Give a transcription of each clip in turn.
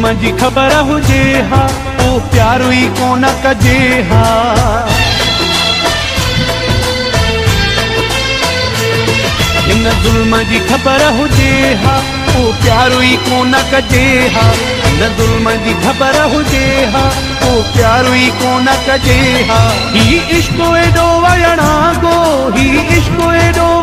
ज़ुल्म जी ख़बर हुजे हा पोइ प्यारो ई कोन कजे हा। हिन ज़ुल्म जी ख़बर हुजे हा पोइ प्यारो ई कोन कजे हा। हिन ज़ुल्म जी ख़बर हुजे हा पोइ प्यारो ई कोन कजे हा। ही इश्क एॾो वणिगो, ही इश्क एॾो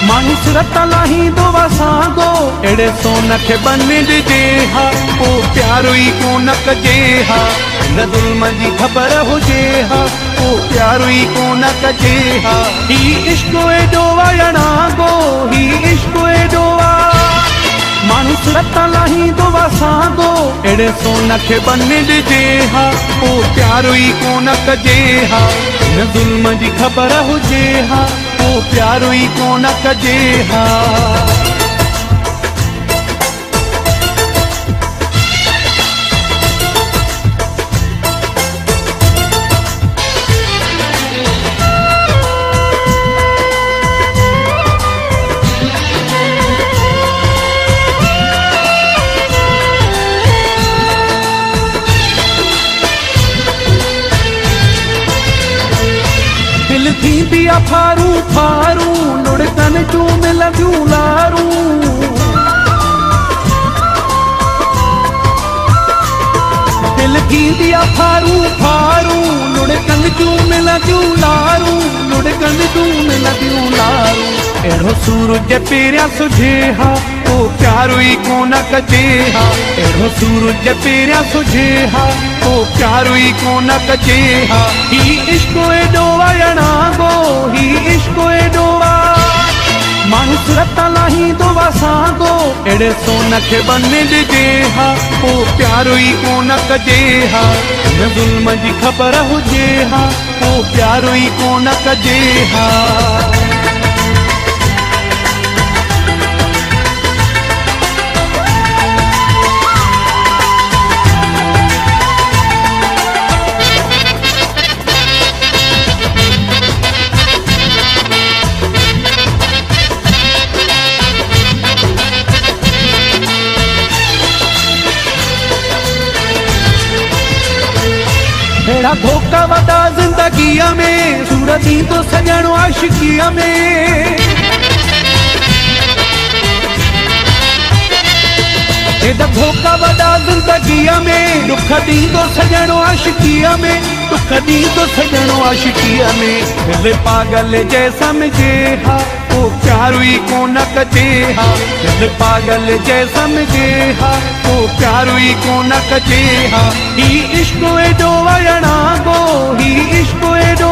माण्हू सिरत लाहींदो वसांगो, अहिड़े सोन खे बन ॾिजे हा पोइ प्यारो ई कोन कजे हा। हिन ज़ुल्म जी ख़बर हुजे हा पोइ प्यारो ई कोन कजे हा। ही इश्क एॾो वणिगो, ही इश्क एॾो माण्हू सिरत लाहींदो वसांगो, अहिड़े सोन खे बन ॾिजे हा पोइ प्यारो ई कोन कजे हा। हिन ज़ुल्म जी ख़बर हुजे हा पोइ प्यारो ई कोन कजे हा। दिल थींदी आ फारू फारू, लुड़कनि जूं मिलंदियूं लारूं। दिल थींदी आ फारू फारू, लुड़कनि जूं मिलंदियूं लारूं, लुड़कनि जूं मिलंदियूं लारूं। अहिड़ो सूरज पहिरियां सुझे हा पोइ प्यारो ई कोन कजे हा। अहिड़ो सूरज पहिरियां सुझे हा पोइ प्यारो ई कोन कजे हा। ही इश्क एॾो वणिगो, ही इश्क एॾो माण्हू सिरत लाहींदो वसांगो, अहिड़े सोन खे बन ॾिजे हा पोइ प्यारो ई कोन कजे हा। हिन ज़ुल्म जी ख़बर हुजे हा पोइ प्यारो ई कोन कजे हा। अहिड़ा धोखा वॾा ज़िंदगीअ में, सूर ॾींदो सॼण आशिकीअ में। हेॾा धोखा वॾा ज़िंदगीअ में, दुख ॾींदो सॼण आशिकीअ में, दुख ॾींदो सॼण आशिकीअ में। दिल पागल जंहिं सम्झे हा पोइ प्यारो ई कोन कजे हा। दिल पागल जंहिं सम्झे हा पोइ प्यारो ई कोन कजे हा। ही इश्क एॾो वणिगो, ही इश्क एॾो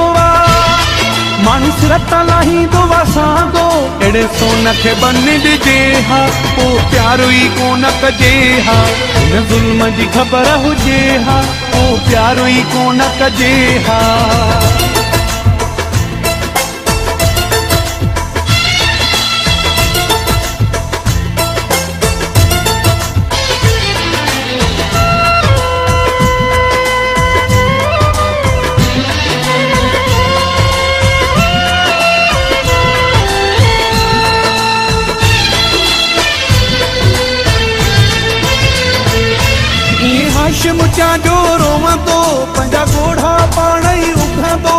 माण्हू सिरत लाहींदो वसांगो, अहिड़े सोन खे बन ॾिजे हा पोइ प्यारो ई कोन कजे हा। हिन ज़ुल्म जी ख़बर हुजे हा पोइ प्यारो ई कोन कजे हा। हाशिम जो रोवंदो, पंहिंजा ॻोढ़ा पाण ई उभंदो।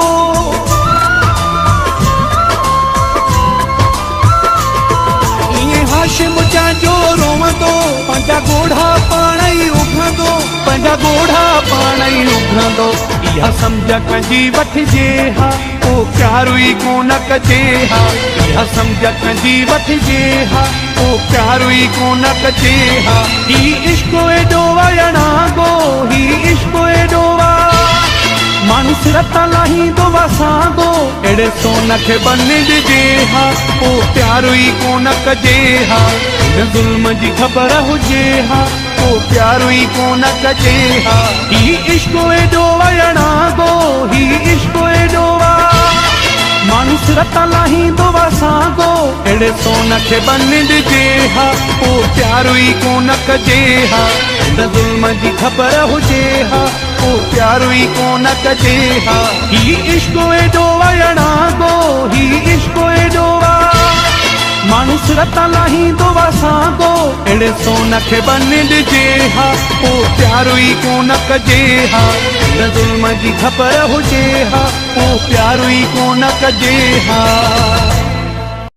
ईअं हाशिम जो रोवंदो, पंहिंजा ॻोढ़ा पाण ई उभंदो, पंहिंजा ॻोढ़ा पाण ई उभंदो। इहा सम्झ कंहिंजी वठिजे हा पोइ प्यारो ई कोन कजे हा। इहा सम्झ कंहिंजी वठिजे हा पोइ प्यारो ई कोन कजे हा। ही इश्क एॾो वणिगो, ही इश्क एॾो माण्हू सिरत लाहींदो वसांगो, अहिड़े सोन खे बन ॾिजे हा पोइ प्यारो ई कोन कजे हा। हिन ज़ुल्म जी ख़बर हुजे हा पोइ प्यारो ई कोन कजे हा। ही इश्क एॾो वणिगो, ही इश्क एॾो माण्हू सिरत लाहींदो वसांगो, अहिड़े सोन खे बन ॾिजे हा पोइ प्यारो ई कोन कजे हा। हिन ज़ुल्म जी ख़बर हुजे हा पोइ प्यारो ई कोन कजे हा। ही इश्क एॾो वणिगो, ही इश्क एॾो माण्हू हसरत लाहींदो वसांदो अहिड़े सोन खे बन ॾिजे हा पोइ प्यारो ई कोन कजे हा न ज़ुल्म जी ख़बर हुजे हा पोइ प्यारो ई कोन कजे हा